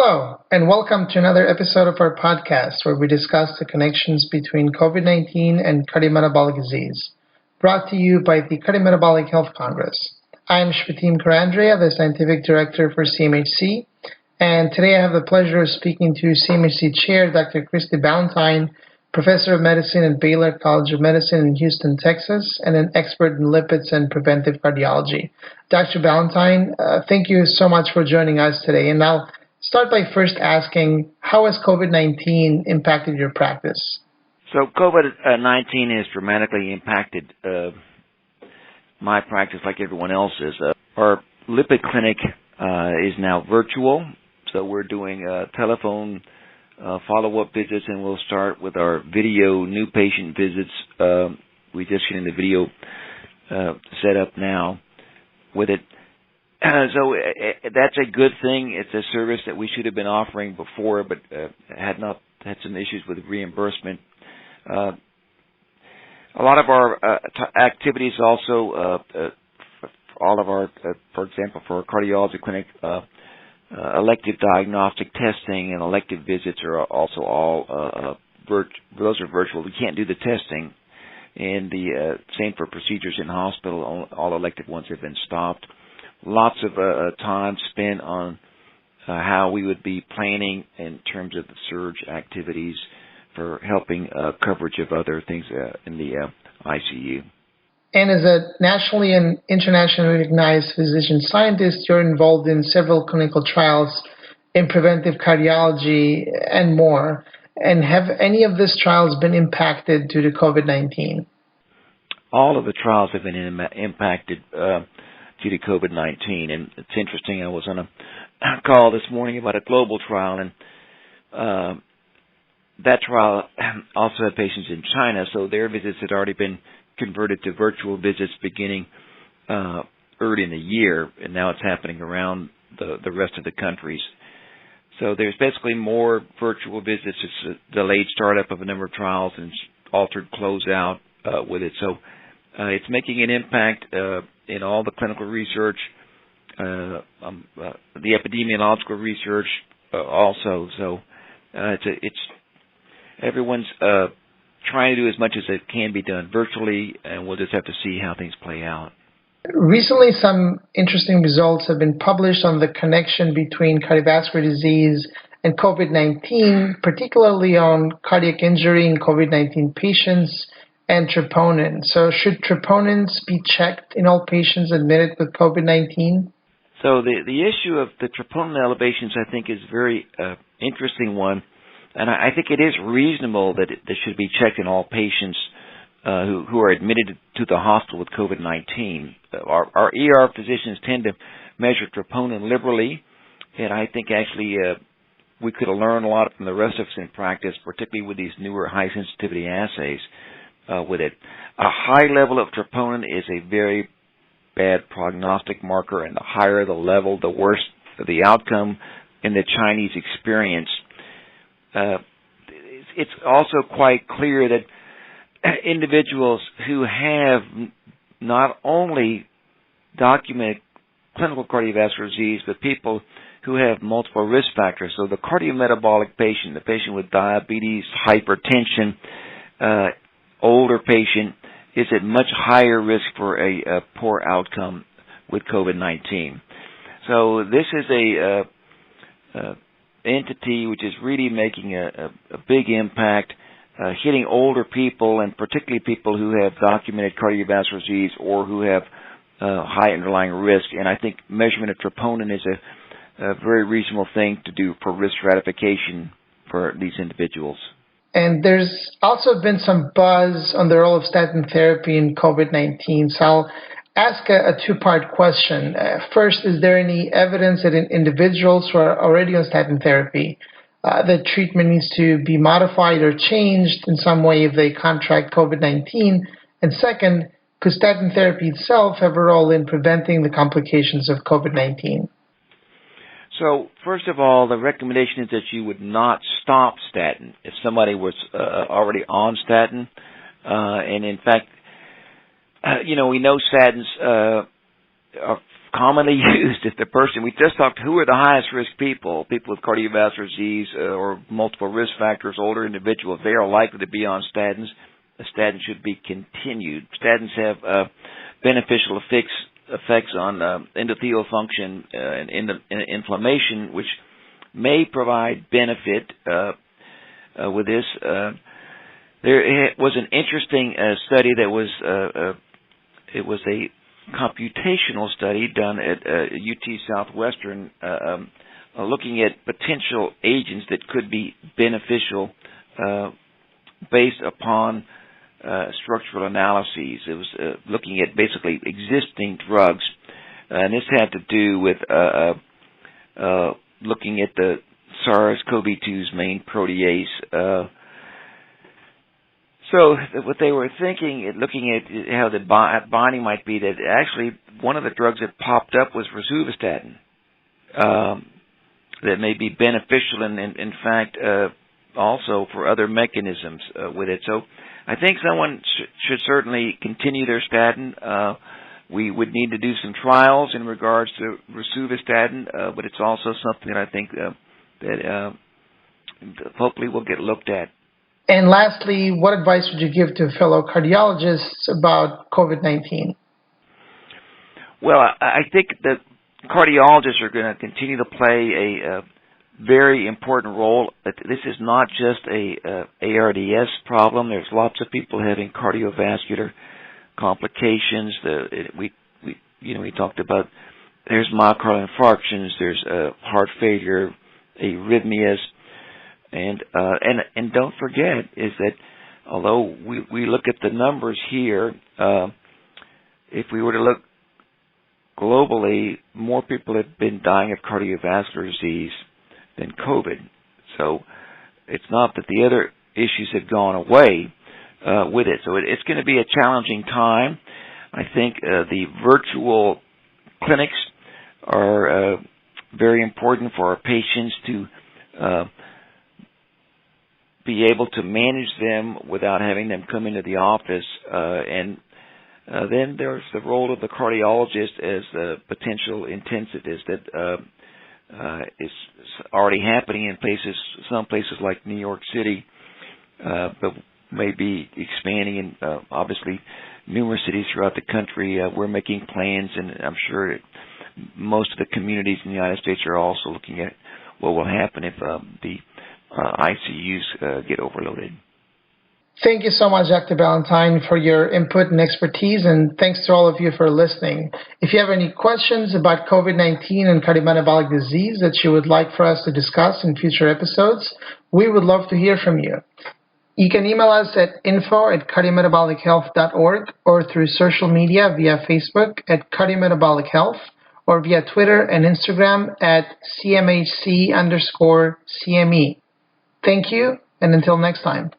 Hello, and welcome to another episode of our podcast where we discuss the connections between COVID-19 and cardiometabolic disease, brought to you by the Cardiometabolic Health Congress. I'm Shvatim Karandrea, the Scientific Director for CMHC, and today I have the pleasure of speaking to CMHC Chair Dr. Christie Ballantyne, Professor of Medicine at Baylor College of Medicine in Houston, Texas, and an expert in lipids and preventive cardiology. Dr. Ballantyne, thank you so much for joining us today, and I'll start by first asking, how has COVID-19 impacted your practice? So COVID-19 has dramatically impacted my practice like everyone else's. Our lipid clinic is now virtual, so we're doing telephone follow-up visits, and we'll start with our video new patient visits. We're just getting the video set up now with it. So that's a good thing. It's a service that we should have been offering before, but had some issues with reimbursement. A lot of our activities also, all of our, for example, for our cardiology clinic, elective diagnostic testing and elective visits are also all those are virtual. We can't do the testing, and the same for procedures in hospital. All elective ones have been stopped. Lots of time spent on how we would be planning in terms of the surge activities for helping coverage of other things in the ICU. And as a nationally and internationally recognized physician scientist, you're involved in several clinical trials in preventive cardiology and more. And have any of these trials been impacted due to COVID-19? All of the trials have been impacted due to COVID-19, and it's interesting. I was on a call this morning about a global trial, and that trial also had patients in China, so their visits had already been converted to virtual visits beginning early in the year, and now it's happening around the rest of the countries. So there's basically more virtual visits. It's a delayed startup of a number of trials and altered closeout with it. So it's making an impact in all the clinical research, the epidemiological research also. So it's everyone's trying to do as much as it can be done virtually, and we'll just have to see how things play out. Recently, some interesting results have been published on the connection between cardiovascular disease and COVID-19, particularly on cardiac injury in COVID-19 patients and troponin. So should troponins be checked in all patients admitted with COVID-19? So the issue of the troponin elevations, I think, is a very interesting one. And I think it is reasonable that they should be checked in all patients who are admitted to the hospital with COVID-19. Our ER physicians tend to measure troponin liberally, and I think actually we could have learned a lot from the rest of us in practice, particularly with these newer high-sensitivity assays with it. A high level of troponin is a very bad prognostic marker, and the higher the level, the worse the outcome in the Chinese experience. It's also quite clear that individuals who have not only documented clinical cardiovascular disease, but people who have multiple risk factors. So the cardiometabolic patient, the patient with diabetes, hypertension, older patient, is at much higher risk for a poor outcome with COVID-19. So this is a entity which is really making a big impact, hitting older people, and particularly people who have documented cardiovascular disease or who have high underlying risk. And I think measurement of troponin is a very reasonable thing to do for risk stratification for these individuals. And there's also been some buzz on the role of statin therapy in COVID-19. So I'll ask a two-part question. First, is there any evidence that in individuals who are already on statin therapy, the treatment needs to be modified or changed in some way if they contract COVID-19? And second, could statin therapy itself have a role in preventing the complications of COVID-19? So, first of all, the recommendation is that you would not stop statin if somebody was already on statin. And in fact, we know statins commonly used if the person, we just talked who are the highest risk people with cardiovascular disease or multiple risk factors, older individuals, they are likely to be on statins. A statin should be continued. Statins have beneficial effects on endothelial function and inflammation, which may provide benefit with this. There was an interesting study that was it was a computational study done at UT Southwestern looking at potential agents that could be beneficial based upon structural analyses. It was looking at basically existing drugs, and this had to do with looking at the SARS-CoV-2's main protease. So what they were thinking, looking at how the binding might be, that actually one of the drugs that popped up was rosuvastatin, that may be beneficial and in fact also for other mechanisms with it. So I think someone should certainly continue their statin. We would need to do some trials in regards to rosuvastatin, but it's also something that I think that hopefully will get looked at. And lastly, what advice would you give to fellow cardiologists about COVID-19? Well, I think that cardiologists are going to continue to play a very important role. This is not just a ARDS problem. There's lots of people having cardiovascular complications. We talked about there's myocardial infarctions, there's heart failure, arrhythmias. And don't forget is that although we look at the numbers here, if we were to look globally, more people have been dying of cardiovascular disease than COVID. So it's not that the other issues have gone away with it. So it's going to be a challenging time. I think the virtual clinics are very important for our patients to be able to manage them without having them come into the office. And then there's the role of the cardiologist as a potential intensivist that is already happening in some places like New York City, but may be expanding in obviously numerous cities throughout the country. We're making plans, and I'm sure most of the communities in the United States are also looking at what will happen if the ICUs get overloaded. Thank you so much, Dr. Ballantyne, for your input and expertise, and thanks to all of you for listening. If you have any questions about COVID-19 and cardiometabolic disease that you would like for us to discuss in future episodes, we would love to hear from you. You can email us at info@cardiometabolichealth.org or through social media via Facebook at Cardiometabolic Health or via Twitter and Instagram at CMHC_CME. Thank you, and until next time.